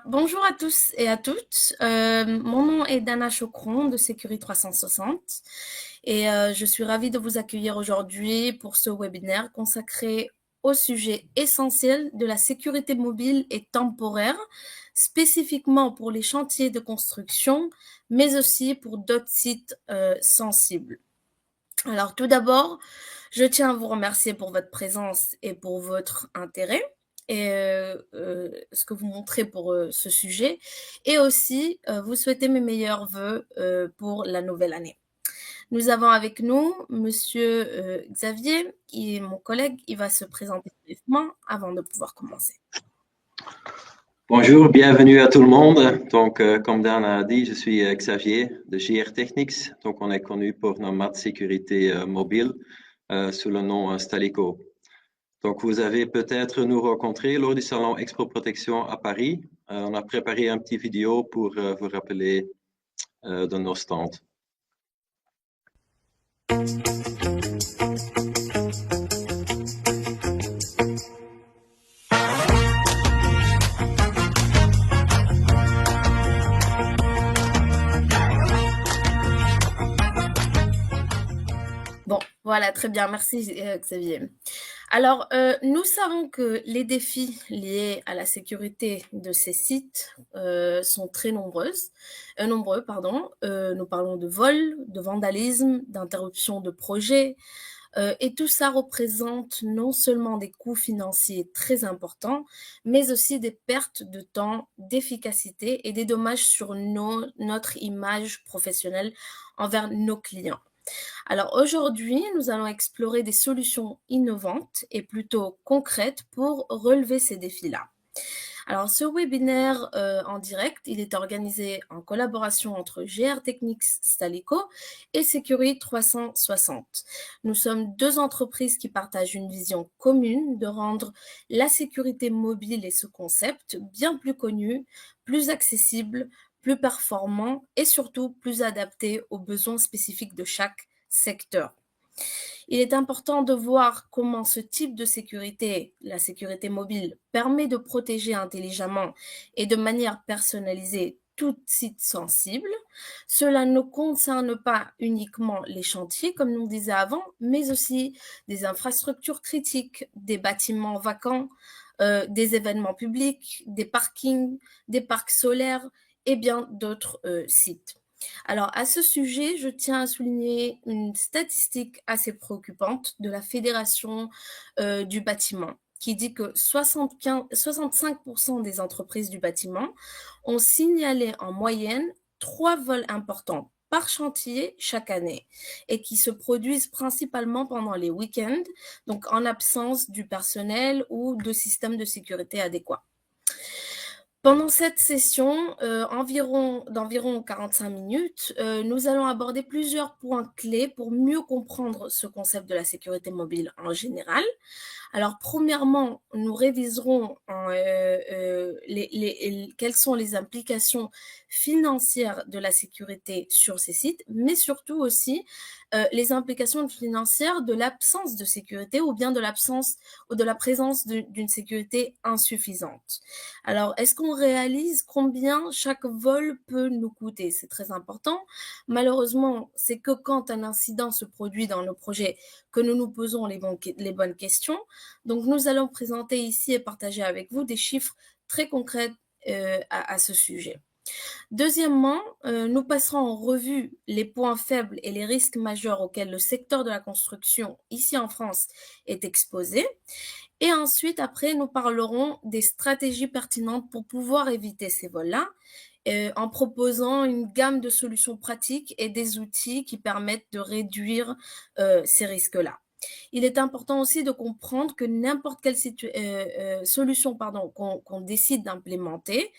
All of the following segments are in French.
Bonjour à tous et à toutes. Mon nom est Dana Chocron de Sécurité 360 et je suis ravie de vous accueillir aujourd'hui pour ce webinaire consacré au sujet essentiel de la sécurité mobile et temporaire, spécifiquement pour les chantiers de construction, mais aussi pour d'autres sites sensibles. Alors tout d'abord, je tiens à vous remercier pour votre présence et pour votre intérêt et ce que vous montrez pour ce sujet et aussi vous souhaiter mes meilleurs voeux pour la nouvelle année. Nous avons avec nous Monsieur Xavier, qui est mon collègue. Il va se présenter brièvement avant de pouvoir commencer. Bonjour, bienvenue à tout le monde. Donc, comme Dan a dit, je suis Xavier de JR Technics. Donc, on est connu pour nos maths sécurité mobile sous le nom Stalico. Donc, vous avez peut-être nous rencontré lors du salon Expo Protection à Paris. On a préparé un petit vidéo pour vous rappeler de nos stands. Bon, voilà, très bien, merci Xavier. Alors, nous savons que les défis liés à la sécurité de ces sites sont très nombreux, pardon. Nous parlons de vol, de vandalisme, d'interruption de projets, et tout ça représente non seulement des coûts financiers très importants, mais aussi des pertes de temps, d'efficacité et des dommages sur notre image professionnelle envers nos clients. Alors aujourd'hui, nous allons explorer des solutions innovantes et plutôt concrètes pour relever ces défis-là. Alors ce webinaire en direct, il est organisé en collaboration entre GR Technics Stalico et Security 360. Nous sommes deux entreprises qui partagent une vision commune de rendre la sécurité mobile et ce concept bien plus connu, plus accessible, plus performant et surtout plus adapté aux besoins spécifiques de chaque secteur. Il est important de voir comment ce type de sécurité, la sécurité mobile, permet de protéger intelligemment et de manière personnalisée tout site sensible. Cela ne concerne pas uniquement les chantiers, comme nous disait avant, mais aussi des infrastructures critiques, des bâtiments vacants, des événements publics, des parkings, des parcs solaires et bien d'autres sites. Alors, à ce sujet, je tiens à souligner une statistique assez préoccupante de la Fédération du bâtiment qui dit que 65% des entreprises du bâtiment ont signalé en moyenne 3 vols importants par chantier chaque année et qui se produisent principalement pendant les week-ends, donc en absence du personnel ou de systèmes de sécurité adéquats. Pendant cette session, d'environ 45 minutes, nous allons aborder plusieurs points clés pour mieux comprendre ce concept de la sécurité mobile en général. Alors, premièrement, nous réviserons quelles sont les implications financières de la sécurité sur ces sites, mais surtout aussi les implications financières de l'absence de sécurité ou bien de l'absence ou de la présence d'une sécurité insuffisante. Alors, est-ce qu'on réalise combien chaque vol peut nous coûter? C'est très important. Malheureusement, c'est que quand un incident se produit dans nos projets que nous nous posons les bonnes questions. Donc, nous allons présenter ici et partager avec vous des chiffres très concrets à ce sujet. Deuxièmement, nous passerons en revue les points faibles et les risques majeurs auxquels le secteur de la construction, ici en France, est exposé. Et ensuite, après, nous parlerons des stratégies pertinentes pour pouvoir éviter ces vols-là, en proposant une gamme de solutions pratiques et des outils qui permettent de réduire ces risques-là. Il est important aussi de comprendre que n'importe quelle solution qu'on décide d'implémenter,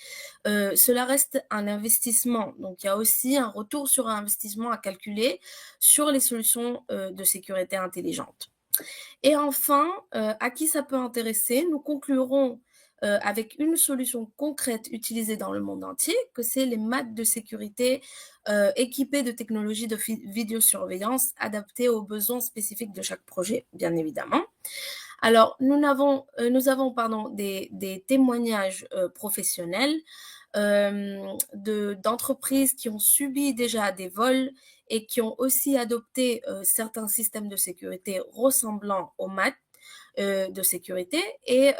cela reste un investissement. Donc, il y a aussi un retour sur un investissement à calculer sur les solutions de sécurité intelligente. Et enfin, à qui ça peut intéresser, nous conclurons avec une solution concrète utilisée dans le monde entier, que c'est les maths de sécurité équipées de technologies de vidéosurveillance adaptées aux besoins spécifiques de chaque projet, bien évidemment. Alors, nous avons des témoignages professionnels d'entreprises qui ont subi déjà des vols et qui ont aussi adopté certains systèmes de sécurité ressemblant aux maths de sécurité. Et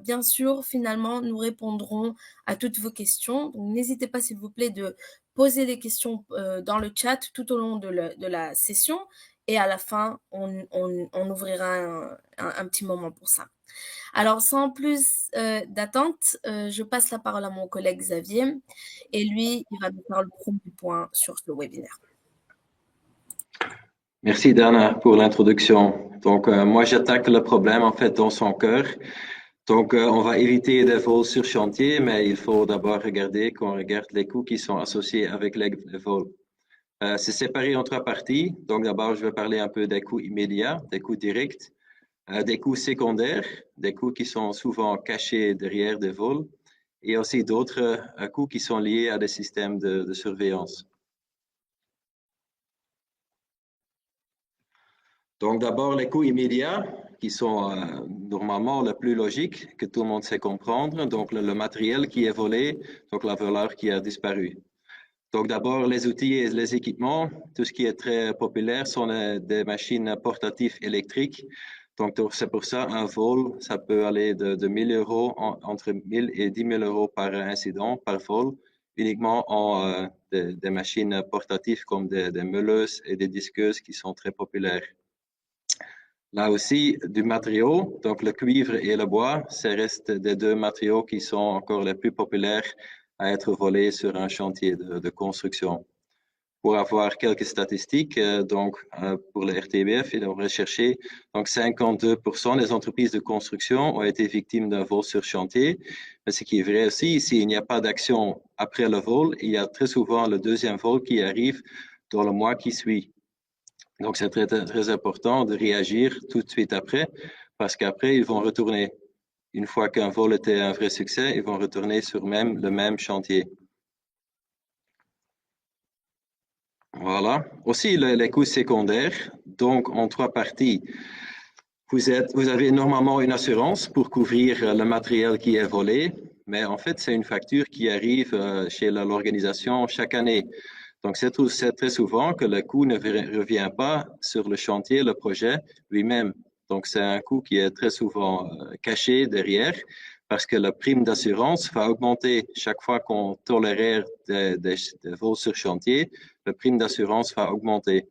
bien sûr, finalement, nous répondrons à toutes vos questions. Donc, n'hésitez pas, s'il vous plaît, de poser des questions dans le chat tout au long de la session. Et à la fin, on ouvrira un petit moment pour ça. Alors, sans plus d'attente, je passe la parole à mon collègue Xavier. Et lui, il va nous faire le premier point sur le webinaire. Merci Dana pour l'introduction. Donc, moi, j'attaque le problème en fait dans son cœur. Donc, on va éviter des vols sur chantier, mais il faut d'abord regarder qu'on regarde les coûts qui sont associés avec les vols. C'est séparé en trois parties. Donc, d'abord, je vais parler un peu des coûts immédiats, des coûts directs, des coûts secondaires, des coûts qui sont souvent cachés derrière des vols, et aussi d'autres coûts qui sont liés à des systèmes de surveillance. Donc, d'abord, les coûts immédiats, qui sont normalement le plus logique, que tout le monde sait comprendre. Donc, le matériel qui est volé, donc la valeur qui a disparu. Donc, d'abord, les outils et les équipements. Tout ce qui est très populaire sont des machines portatives électriques. Donc, c'est pour ça, un vol, ça peut aller de 1 000 euros, entre 1 000 et 10 000 euros par incident, par vol, uniquement en des machines portatives comme des meuleuses et des disqueuses qui sont très populaires. Là aussi, du matériau, donc le cuivre et le bois, ça reste des deux matériaux qui sont encore les plus populaires à être volés sur un chantier de construction. Pour avoir quelques statistiques, pour le RTBF, ils ont recherché, donc 52% des entreprises de construction ont été victimes d'un vol sur chantier. Mais ce qui est vrai aussi, s'il n'y a pas d'action après le vol, il y a très souvent le deuxième vol qui arrive dans le mois qui suit. Donc, c'est très, très important de réagir tout de suite après, parce qu'après, ils vont retourner. Une fois qu'un vol était un vrai succès, ils vont retourner sur le même chantier. Voilà. Aussi, les coûts secondaires. Donc, en trois parties. Vous avez normalement une assurance pour couvrir le matériel qui est volé, mais en fait, c'est une facture qui arrive chez l'organisation chaque année. Donc, c'est très souvent que le coût ne revient pas sur le chantier, le projet lui-même. Donc, c'est un coût qui est très souvent caché derrière parce que la prime d'assurance va augmenter chaque fois qu'on toléraire des vols sur chantier. La prime d'assurance va augmenter.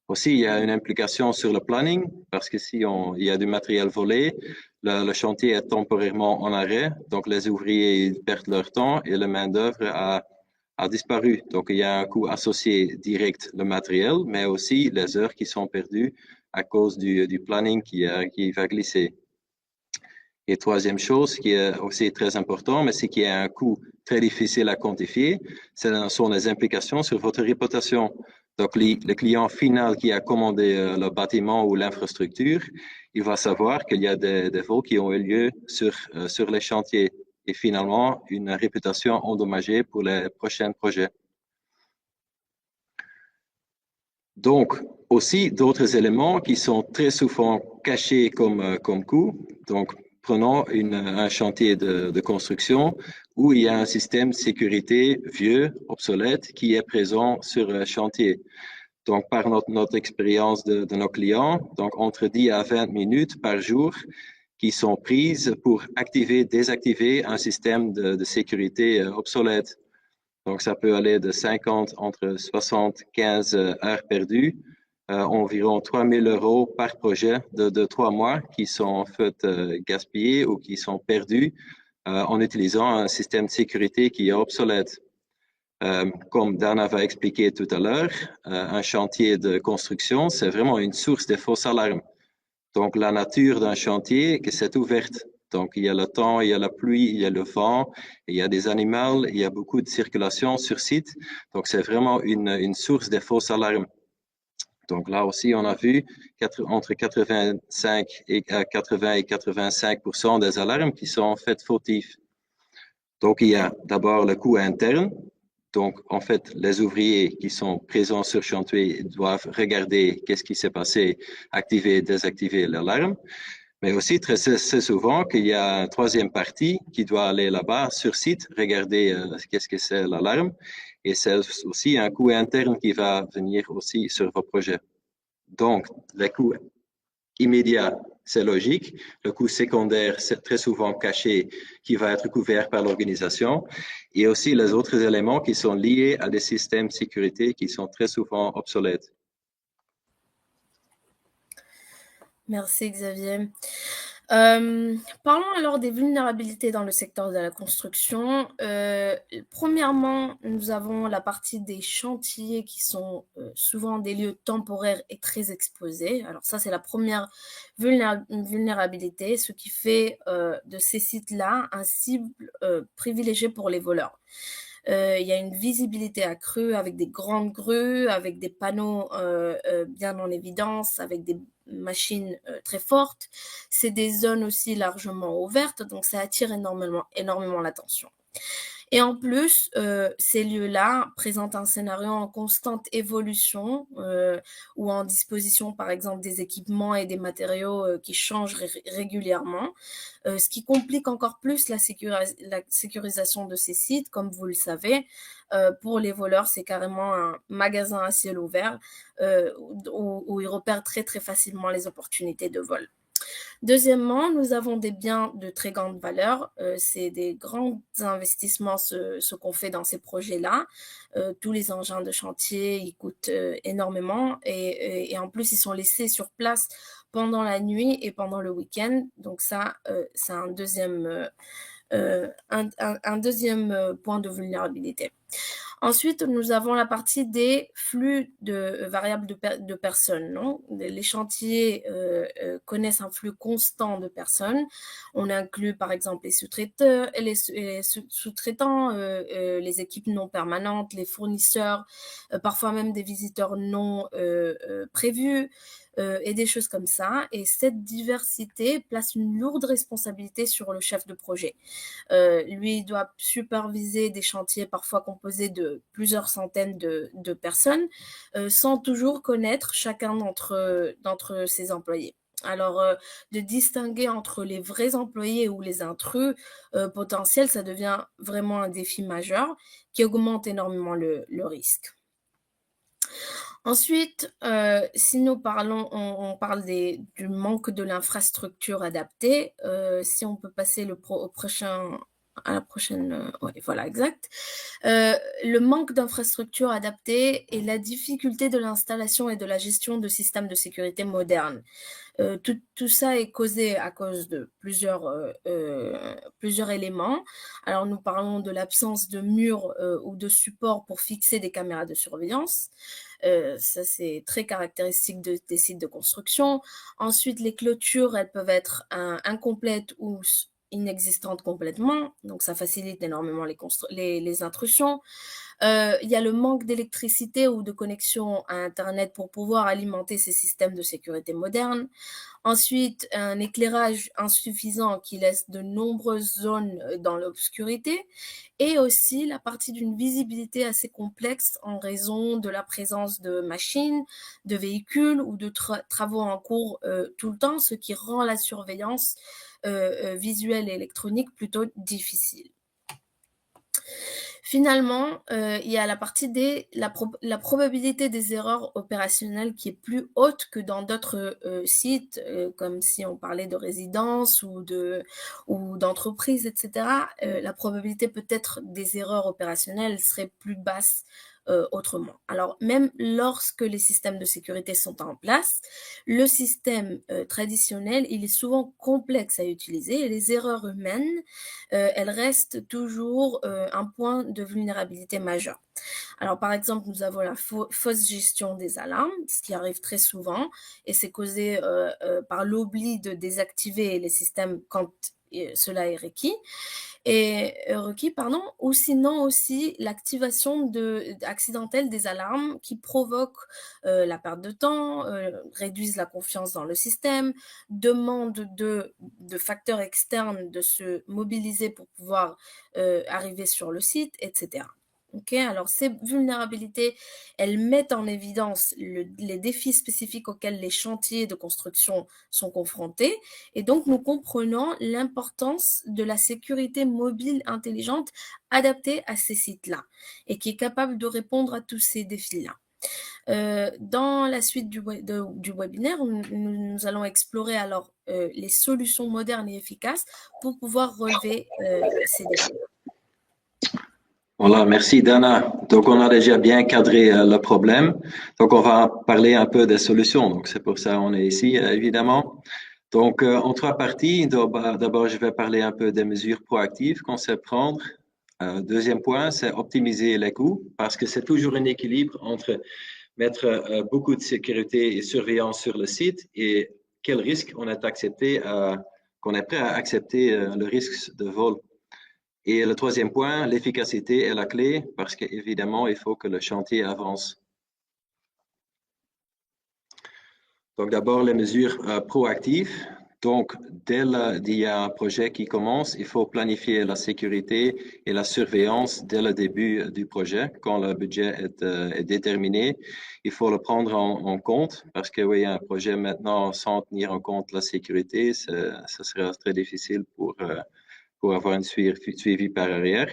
Aussi, il y a une implication sur le planning parce que si il y a du matériel volé, le chantier est temporairement en arrêt. Donc, les ouvriers ils perdent leur temps et la main-d'œuvre a disparu. Donc, il y a un coût associé direct le matériel, mais aussi les heures qui sont perdues à cause du planning qui va glisser. Et troisième chose qui est aussi très important, mais c'est qu'il y a un coût très difficile à quantifier, ce sont les implications sur votre réputation. Donc, le client final qui a commandé le bâtiment ou l'infrastructure, il va savoir qu'il y a des vols qui ont eu lieu sur les chantiers et finalement une réputation endommagée pour les prochains projets. Donc, aussi d'autres éléments qui sont très souvent cachés comme coûts. Donc, prenons un chantier de construction où il y a un système de sécurité vieux, obsolète, qui est présent sur le chantier. Donc, par notre expérience de nos clients, donc entre 10 à 20 minutes par jour qui sont prises pour activer, désactiver un système de sécurité obsolète. Donc, ça peut aller de 50 entre 75 heures perdues, environ 3 000 euros par projet de 3 mois qui sont en fait gaspillés ou qui sont perdus en utilisant un système de sécurité qui est obsolète. Comme Dana va expliquer tout à l'heure, un chantier de construction, c'est vraiment une source de fausses alarmes. Donc, la nature d'un chantier, que c'est ouverte. Donc, il y a le temps, il y a la pluie, il y a le vent, il y a des animaux, il y a beaucoup de circulation sur site. Donc, c'est vraiment une source de fausses alarmes. Donc, là aussi, on a vu entre 85 et 80 et 85% des alarmes qui sont en fait fautives. Donc, il y a d'abord le coût interne. Donc, en fait, les ouvriers qui sont présents sur chantier doivent regarder qu'est-ce qui s'est passé, activer et désactiver l'alarme. Mais aussi, très souvent, qu'il y a une troisième partie qui doit aller là-bas sur site, regarder qu'est-ce que c'est l'alarme. Et c'est aussi un coût interne qui va venir aussi sur vos projets. Donc, le coût immédiat, c'est logique. Le coût secondaire, c'est très souvent caché, qui va être couvert par l'organisation. Et aussi les autres éléments qui sont liés à des systèmes de sécurité qui sont très souvent obsolètes. Merci Xavier. Parlons alors des vulnérabilités dans le secteur de la construction. Premièrement, nous avons la partie des chantiers qui sont souvent des lieux temporaires et très exposés. Alors ça, c'est la première vulnérabilité, ce qui fait de ces sites-là un cible privilégié pour les voleurs. Il y a une visibilité accrue avec des grandes grues, avec des panneaux bien en évidence, avec des machines très fortes. C'est des zones aussi largement ouvertes, donc ça attire énormément l'attention. Et en plus, ces lieux-là présentent un scénario en constante évolution, ou en disposition, par exemple, des équipements et des matériaux qui changent régulièrement, ce qui complique encore plus la sécurisation de ces sites. Comme vous le savez, pour les voleurs, c'est carrément un magasin à ciel ouvert où ils repèrent très très facilement les opportunités de vol. Deuxièmement, nous avons des biens de très grande valeur. C'est des grands investissements ce qu'on fait dans ces projets-là. Tous les engins de chantier, ils coûtent énormément et en plus, ils sont laissés sur place pendant la nuit et pendant le week-end. Donc ça, c'est un deuxième point de vulnérabilité. Ensuite, nous avons la partie des flux de variables de personnes. Non, les chantiers connaissent un flux constant de personnes. On inclut par exemple les sous-traiteurs, les sous-traitants, les équipes non permanentes, les fournisseurs, parfois même des visiteurs non prévus. Et des choses comme ça. Et cette diversité place une lourde responsabilité sur le chef de projet. Lui, il doit superviser des chantiers parfois composés de plusieurs centaines de personnes, sans toujours connaître chacun d'entre ses employés. Alors, de distinguer entre les vrais employés ou les intrus potentiels, ça devient vraiment un défi majeur qui augmente énormément le risque. Ensuite, si nous parlons, on parle du manque de l'infrastructure adaptée. Si on peut passer au prochain, à la prochaine, ouais, voilà, exact. Le manque d'infrastructures adaptées et la difficulté de l'installation et de la gestion de systèmes de sécurité modernes. Tout ça est causé à cause de plusieurs éléments. Alors, nous parlons de l'absence de murs ou de supports pour fixer des caméras de surveillance. Ça, c'est très caractéristique des sites de construction. Ensuite, les clôtures, elles peuvent être incomplètes ou inexistantes complètement. Donc, ça facilite énormément les intrusions. Il y a le manque d'électricité ou de connexion à Internet pour pouvoir alimenter ces systèmes de sécurité modernes. Ensuite, un éclairage insuffisant qui laisse de nombreuses zones dans l'obscurité et aussi la partie d'une visibilité assez complexe en raison de la présence de machines, de véhicules ou de travaux en cours tout le temps, ce qui rend la surveillance visuelle et électronique plutôt difficile. Finalement, il y a la partie la probabilité des erreurs opérationnelles qui est plus haute que dans d'autres sites, comme si on parlait de résidence ou d'entreprise, etc. La probabilité peut-être des erreurs opérationnelles serait plus basse autrement. Alors, même lorsque les systèmes de sécurité sont en place, le système traditionnel, il est souvent complexe à utiliser et les erreurs humaines, elles restent toujours un point de vulnérabilité majeur. Alors, par exemple, nous avons la fausse gestion des alarmes, ce qui arrive très souvent, et c'est causé par l'oubli de désactiver les systèmes quand cela est requis. Ou sinon aussi l'activation accidentelle des alarmes qui provoquent la perte de temps, réduisent la confiance dans le système, demandent de facteurs externes de se mobiliser pour pouvoir arriver sur le site, etc. OK, alors ces vulnérabilités, elles mettent en évidence les défis spécifiques auxquels les chantiers de construction sont confrontés et donc nous comprenons l'importance de la sécurité mobile intelligente adaptée à ces sites-là et qui est capable de répondre à tous ces défis-là. Dans la suite du webinaire, nous allons explorer alors les solutions modernes et efficaces pour pouvoir relever ces défis. Voilà, merci Dana. Donc, on a déjà bien cadré le problème. Donc, on va parler un peu des solutions. Donc, c'est pour ça qu'on est ici, évidemment. Donc, en trois parties. D'abord, je vais parler un peu des mesures proactives qu'on sait prendre. Deuxième point, c'est optimiser les coûts parce que c'est toujours un équilibre entre mettre beaucoup de sécurité et surveillance sur le site et quel risque on est accepté, qu'on est prêt à accepter le risque de vol. Et le troisième point, l'efficacité est la clé parce qu'évidemment, il faut que le chantier avance. Donc, d'abord, les mesures proactives. Donc, dès qu'il y a un projet qui commence, il faut planifier la sécurité et la surveillance dès le début du projet. Quand le budget est déterminé, il faut le prendre en compte parce que oui, un projet maintenant sans tenir en compte la sécurité, ça sera très difficile pour avoir un suivi par arrière.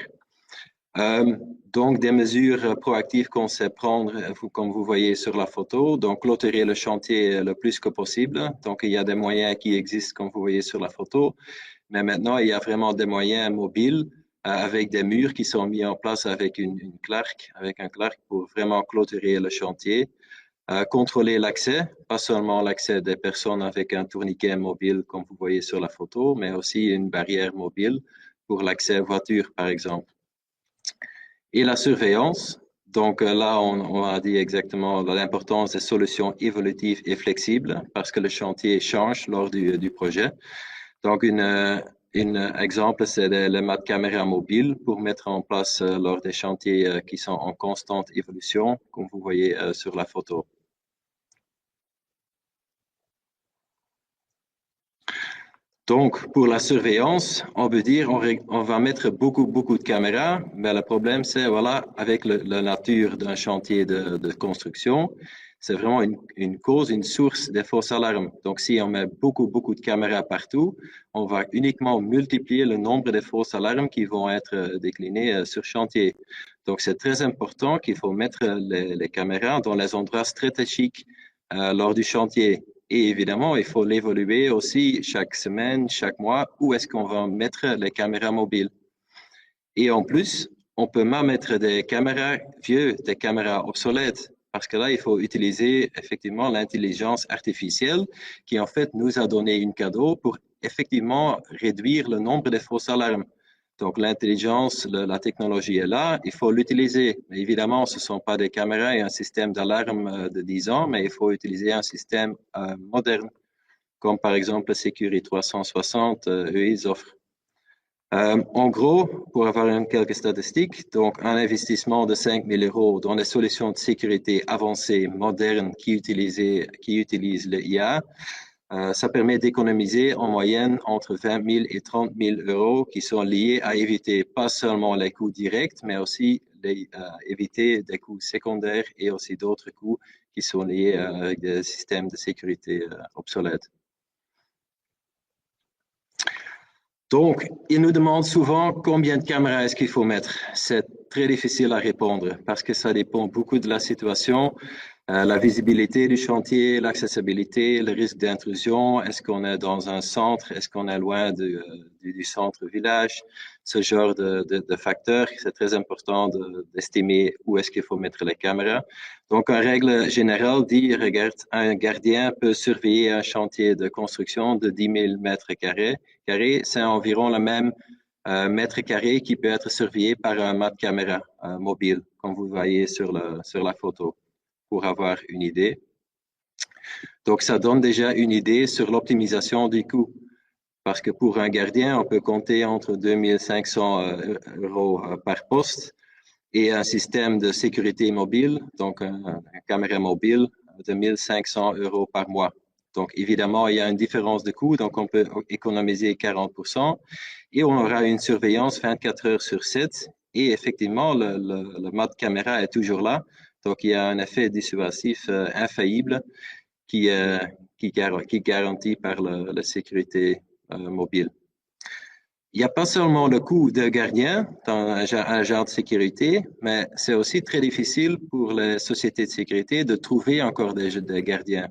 Euh, donc, des mesures proactives qu'on sait prendre, comme vous voyez sur la photo. Donc, clôturer le chantier le plus que possible. Donc, il y a des moyens qui existent, comme vous voyez sur la photo. Mais maintenant, il y a vraiment des moyens mobiles avec des murs qui sont mis en place avec avec un clark pour vraiment clôturer le chantier. Contrôler l'accès, pas seulement l'accès des personnes avec un tourniquet mobile, comme vous voyez sur la photo, mais aussi une barrière mobile pour l'accès voiture, par exemple. Et la surveillance, donc là, on a dit exactement l'importance des solutions évolutives et flexibles parce que le chantier change lors du projet. Donc, une exemple, c'est le mât de caméra mobile pour mettre en place lors des chantiers qui sont en constante évolution, comme vous voyez sur la photo. Donc, pour la surveillance, on veut dire on va mettre beaucoup de caméras, mais le problème, c'est, voilà, avec la nature d'un chantier de construction, c'est vraiment une cause, une source des fausses alarmes. Donc, si on met beaucoup de caméras partout, on va uniquement multiplier le nombre de fausses alarmes qui vont être déclinées sur chantier. Donc, c'est très important qu'il faut mettre les caméras dans les endroits stratégiques lors du chantier. Et évidemment, il faut l'évoluer aussi chaque semaine, chaque mois, où est-ce qu'on va mettre les caméras mobiles. Et en plus, on peut même mettre des caméras vieux, des caméras obsolètes, parce que là, il faut utiliser effectivement l'intelligence artificielle qui en fait nous a donné une cadeau pour effectivement réduire le nombre de fausses alarmes. Donc l'intelligence, la technologie est là, il faut l'utiliser. Mais évidemment, ce ne sont pas des caméras et un système d'alarme de 10 ans, mais il faut utiliser un système moderne, comme par exemple Security 360, eux, ils offrent. En gros, pour avoir quelques statistiques, donc un investissement de 5 000 € dans des solutions de sécurité avancées, modernes, qui utilisent le IA, ça permet d'économiser en moyenne entre 20 000 et 30 000 € qui sont liés à éviter pas seulement les coûts directs, mais aussi éviter des coûts secondaires et aussi d'autres coûts qui sont liés avec des systèmes de sécurité obsolètes. Donc, ils nous demandent souvent combien de caméras est-ce qu'il faut mettre. C'est très difficile à répondre parce que ça dépend beaucoup de la situation, la visibilité du chantier, l'accessibilité, le risque d'intrusion. Est-ce qu'on est dans un centre? Est-ce qu'on est loin du centre-village? Ce genre de facteurs, c'est très important d'estimer où est-ce qu'il faut mettre les caméras. Donc, en règle générale, dit, regarde, un gardien peut surveiller un chantier de construction de 10 000 mètres carrés. C'est environ le même mètre carré qui peut être surveillé par un mât de caméra mobile, comme vous voyez sur la photo, pour avoir une idée. Donc, ça donne déjà une idée sur l'optimisation du coût. Parce que pour un gardien, on peut compter entre 2 500 € par poste et un système de sécurité mobile, donc une caméra mobile de 1 500 € par mois. Donc, évidemment, il y a une différence de coût, donc on peut économiser 40% et on aura une surveillance 24 heures sur 7 Et effectivement, le mode caméra est toujours là. Donc, il y a un effet dissuasif infaillible qui, qui est garanti par la sécurité mobile. Il n'y a pas seulement le coût de gardien dans un genre de sécurité, mais c'est aussi très difficile pour les sociétés de sécurité de trouver encore des gardiens.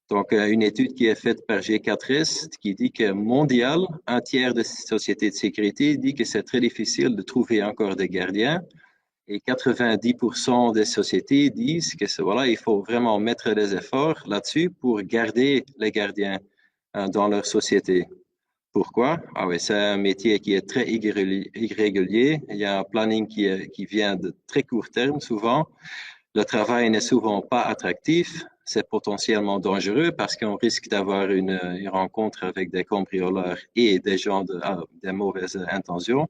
Donc, une étude qui est faite par G4S qui dit que mondial, un tiers des sociétés de sécurité dit que c'est très difficile de trouver encore des gardiens. Et 90% des sociétés disent que voilà, il faut vraiment mettre des efforts là-dessus pour garder les gardiens dans leur société. Pourquoi? Ah oui, c'est un métier qui est très irrégulier. Il y a un planning qui vient de très court terme souvent. Le travail n'est souvent pas attractif. C'est potentiellement dangereux parce qu'on risque d'avoir une rencontre avec des cambrioleurs et des gens de mauvaises intentions.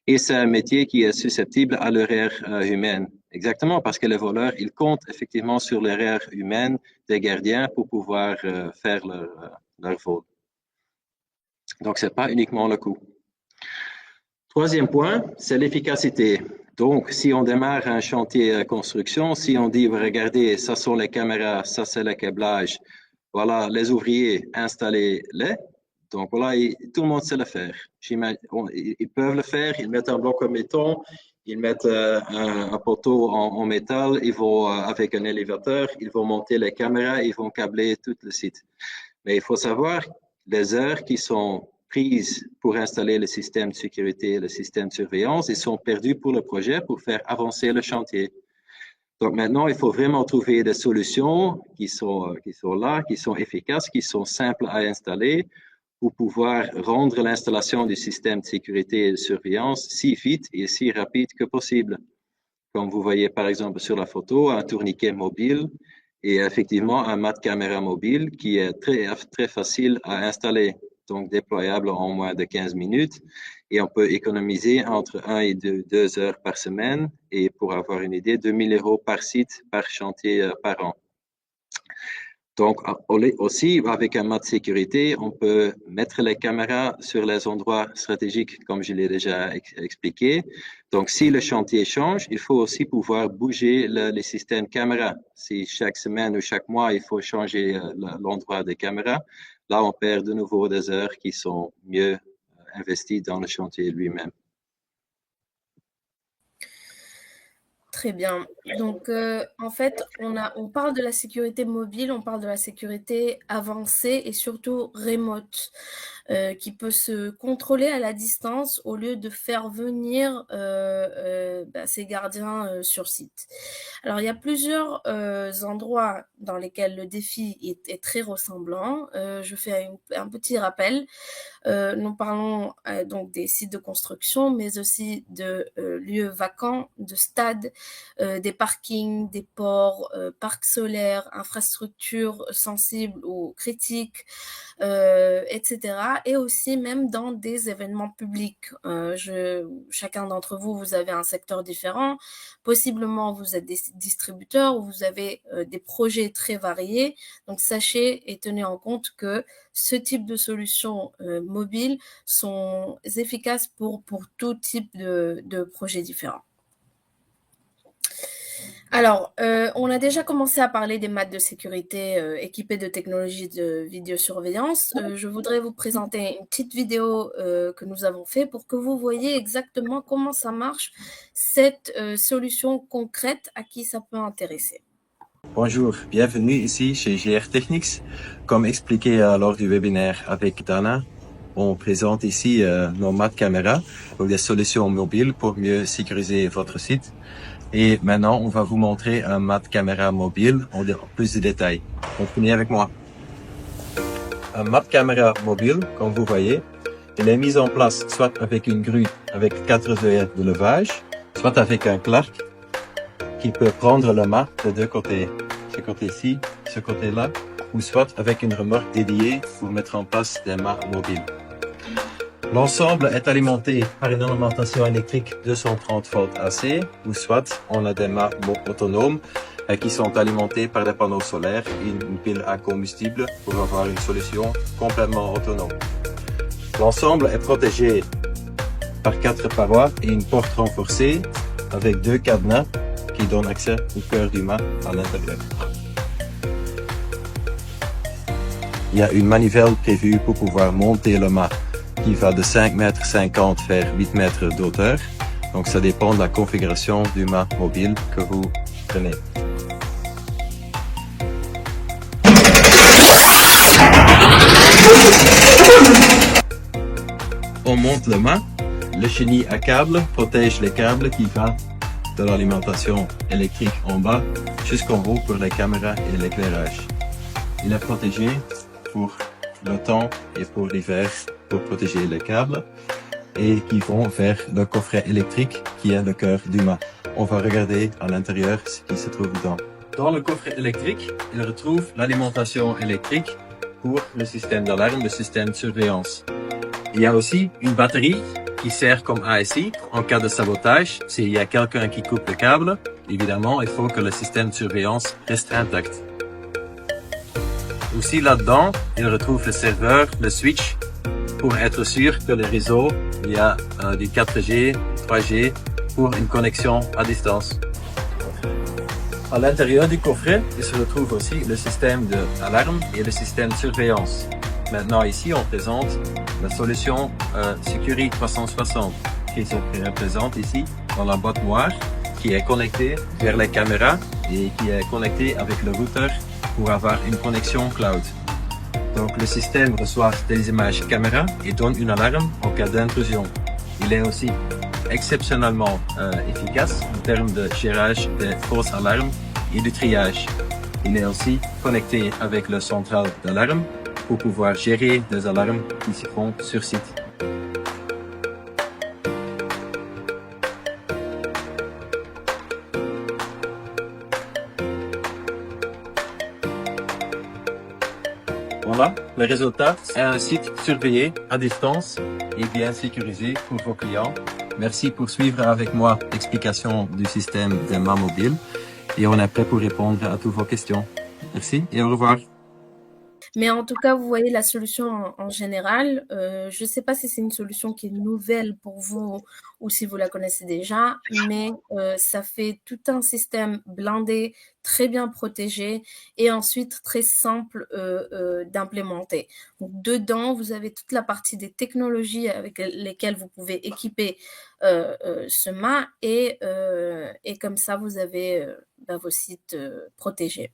Et c'est un métier qui est susceptible à l'erreur humaine. Exactement, parce que les voleurs, ils comptent effectivement sur l'erreur humaine des gardiens pour pouvoir faire leur vol. Donc, c'est pas uniquement le coût. Troisième point, c'est l'efficacité. Donc, si on démarre un chantier de construction, si on dit, regardez, ça sont les caméras, ça c'est le câblage, voilà, les ouvriers, installez-les. Donc, voilà, tout le monde sait le faire. Ils peuvent le faire, ils mettent un bloc en béton, ils mettent un poteau en métal, ils vont, avec un élévateur, ils vont monter les caméras, ils vont câbler tout le site. Mais il faut savoir les heures qui sont prises pour installer le système de sécurité, le système de surveillance, ils sont perdus pour le projet pour faire avancer le chantier. Donc maintenant, il faut vraiment trouver des solutions qui sont là, qui sont efficaces, qui sont simples à installer pour pouvoir rendre l'installation du système de sécurité et de surveillance si vite et si rapide que possible. Comme vous voyez par exemple sur la photo, un tourniquet mobile et effectivement un mat caméra mobile qui est très facile à installer, donc déployable en moins de 15 minutes. Et on peut économiser entre 1 et 2 heures par semaine et pour avoir une idée, 2 000 € par site, par chantier par an. Donc, aussi, avec un mode sécurité, on peut mettre les caméras sur les endroits stratégiques, comme je l'ai déjà expliqué. Donc, si le chantier change, il faut aussi pouvoir bouger les systèmes caméra. Si chaque semaine ou chaque mois, il faut changer l'endroit des caméras, là, on perd de nouveau des heures qui sont mieux investies dans le chantier lui-même. Très bien. Donc, en fait, on parle de la sécurité mobile, on parle de la sécurité avancée et surtout remote, qui peut se contrôler à la distance au lieu de faire venir ces gardiens sur site. Alors, il y a plusieurs endroits dans lesquels le défi est très ressemblant. Je fais un petit rappel. Nous parlons donc des sites de construction, mais aussi de lieux vacants, de stades, des parkings, des ports, parcs solaires, infrastructures sensibles ou critiques, etc. Et aussi même dans des événements publics. Chacun d'entre vous, vous avez un secteur différent. Possiblement, vous êtes des distributeurs ou vous avez des projets très variés. Donc, sachez et tenez en compte que ce type de solutions mobiles sont efficaces pour tout type de projets différents. Alors, on a déjà commencé à parler des mats de sécurité équipés de technologies de vidéosurveillance. Je voudrais vous présenter une petite vidéo que nous avons fait pour que vous voyez exactement comment ça marche, cette solution concrète à qui ça peut intéresser. Bonjour, bienvenue ici chez GR Technics. Comme expliqué lors du webinaire avec Dana, on présente ici nos mats caméra, donc des solutions mobiles pour mieux sécuriser votre site. Et maintenant, on va vous montrer un mat caméra mobile en plus de détails. Comprenez avec moi. Un mat caméra mobile, comme vous voyez, il est mis en place soit avec une grue avec 4 œillets de levage, soit avec un clark qui peut prendre le mât de deux côtés, ce côté-ci, ce côté-là, ou soit avec une remorque dédiée pour mettre en place des mâts mobiles. L'ensemble est alimenté par une alimentation électrique 230 volts AC, ou soit on a des mâts autonomes qui sont alimentés par des panneaux solaires et une pile à combustible pour avoir une solution complètement autonome. L'ensemble est protégé par 4 parois et une porte renforcée avec 2 cadenas qui donnent accès au cœur du mât à l'intérieur. Il y a une manivelle prévue pour pouvoir monter le mât qui va de 5,50 m vers 8 mètres d'auteur. Donc ça dépend de la configuration du mât mobile que vous prenez. On monte le mât. Le chenille à câble protège les câbles qui vont de l'alimentation électrique en bas jusqu'en haut pour les caméras et l'éclairage. Il est protégé pour le temps et pour l'hiver pour protéger les câbles et qui vont vers le coffret électrique qui est le cœur du mât. On va regarder à l'intérieur ce qui se trouve dedans. Dans le coffret électrique, il retrouve l'alimentation électrique pour le système d'alarme, le système de surveillance. Il y a aussi une batterie qui sert comme ASI en cas de sabotage. S'il y a quelqu'un qui coupe le câble, évidemment, il faut que le système de surveillance reste intact. Aussi là-dedans, il retrouve le serveur, le switch, pour être sûr que le réseau, il y a du 4G, 3G pour une connexion à distance. À l'intérieur du coffret, il se retrouve aussi le système d'alarme et le système de surveillance. Maintenant ici, on présente la solution Security 360 qui se représente ici dans la boîte noire qui est connectée vers les caméras et qui est connectée avec le routeur pour avoir une connexion cloud. Donc le système reçoit des images caméra et donne une alarme en cas d'intrusion. Il est aussi exceptionnellement efficace en termes de gérage des fausses alarmes et du triage. Il est aussi connecté avec le central d'alarme pour pouvoir gérer des alarmes qui se font sur site. Voilà, le résultat est un site surveillé à distance et bien sécurisé pour vos clients. Merci pour suivre avec moi l'explication du système des mâts mobiles et on est prêt pour répondre à toutes vos questions. Merci et au revoir. Mais en tout cas, vous voyez la solution en général. Je ne sais pas si c'est une solution qui est nouvelle pour vous ou si vous la connaissez déjà, mais ça fait tout un système blindé, très bien protégé et ensuite très simple d'implémenter. Donc, dedans, vous avez toute la partie des technologies avec lesquelles vous pouvez équiper ce mât et comme ça, vous avez vos sites protégés.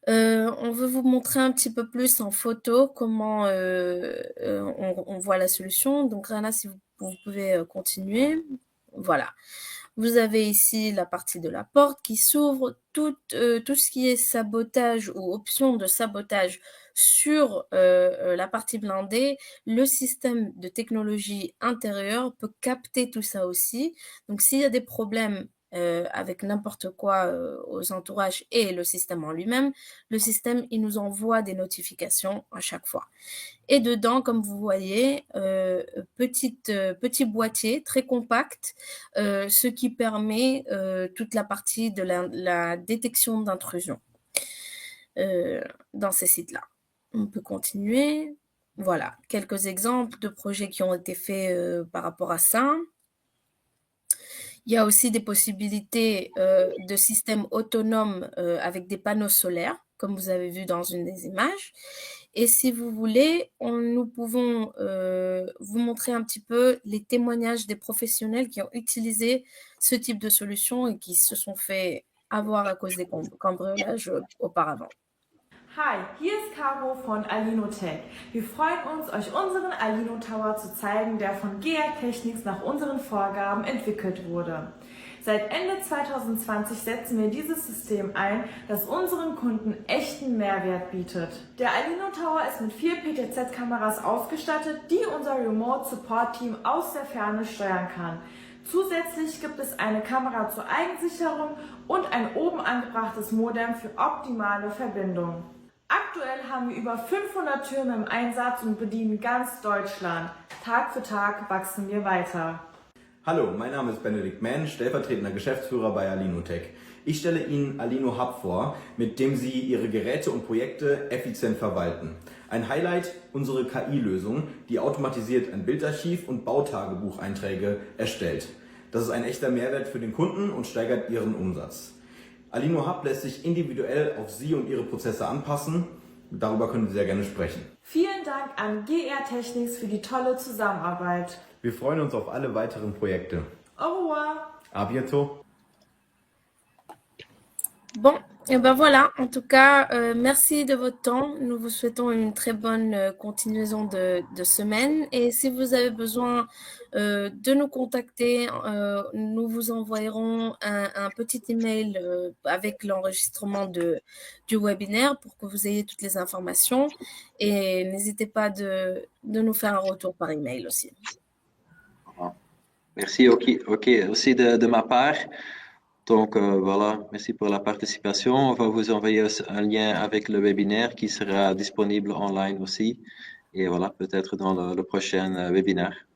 On veut vous montrer un petit peu plus en photo comment on voit la solution. Donc Rana, si vous pouvez continuer. Voilà. Vous avez ici la partie de la porte qui s'ouvre, tout ce qui est sabotage ou option de sabotage sur la partie blindée. Le système de technologie intérieure peut capter tout ça aussi. Donc s'il y a des problèmes avec n'importe quoi aux entourages et le système en lui-même, le système, il nous envoie des notifications à chaque fois. Et dedans, comme vous voyez, petit boîtier très compact, ce qui permet toute la partie de la détection d'intrusion dans ces sites-là. On peut continuer. Voilà, quelques exemples de projets qui ont été faits par rapport à ça. Il y a aussi des possibilités de systèmes autonomes avec des panneaux solaires, comme vous avez vu dans une des images. Et si vous voulez, nous pouvons vous montrer un petit peu les témoignages des professionnels qui ont utilisé ce type de solution et qui se sont fait avoir à cause des cambriolages auparavant. Hi, hier ist Caro von Alinotech. Wir freuen uns, euch unseren Alino Tower zu zeigen, der von GR Technics nach unseren Vorgaben entwickelt wurde. Seit Ende 2020 setzen wir dieses System ein, das unseren Kunden echten Mehrwert bietet. Der Alino Tower ist mit 4 PTZ-Kameras ausgestattet, die unser Remote Support Team aus der Ferne steuern kann. Zusätzlich gibt es eine Kamera zur Eigensicherung und ein oben angebrachtes Modem für optimale Verbindung. Aktuell haben wir über 500 Türme im Einsatz und bedienen ganz Deutschland. Tag für Tag wachsen wir weiter. Hallo, mein Name ist Benedikt Mann, stellvertretender Geschäftsführer bei Alinotech. Ich stelle Ihnen Alino Hub vor, mit dem Sie Ihre Geräte und Projekte effizient verwalten. Ein Highlight, unsere KI-Lösung, die automatisiert ein Bildarchiv und Bautagebucheinträge erstellt. Das ist ein echter Mehrwert für den Kunden und steigert Ihren Umsatz. Alino Hub lässt sich individuell auf Sie und Ihre Prozesse anpassen. Darüber können Sie sehr gerne sprechen. Vielen Dank an GR Technics für die tolle Zusammenarbeit. Wir freuen uns auf alle weiteren Projekte. Au revoir. À bientôt. Bon, et ben voilà, en tout cas, merci de votre temps. Nous vous souhaitons une très bonne continuation de semaine. Et si vous avez besoin de nous contacter, nous vous envoyerons un petit email avec l'enregistrement du webinaire pour que vous ayez toutes les informations. Et n'hésitez pas de nous faire un retour par email aussi. Merci, ok, aussi de ma part. Donc voilà, merci pour la participation. On va vous envoyer un lien avec le webinaire qui sera disponible online aussi. Et voilà, peut-être dans le prochain webinaire.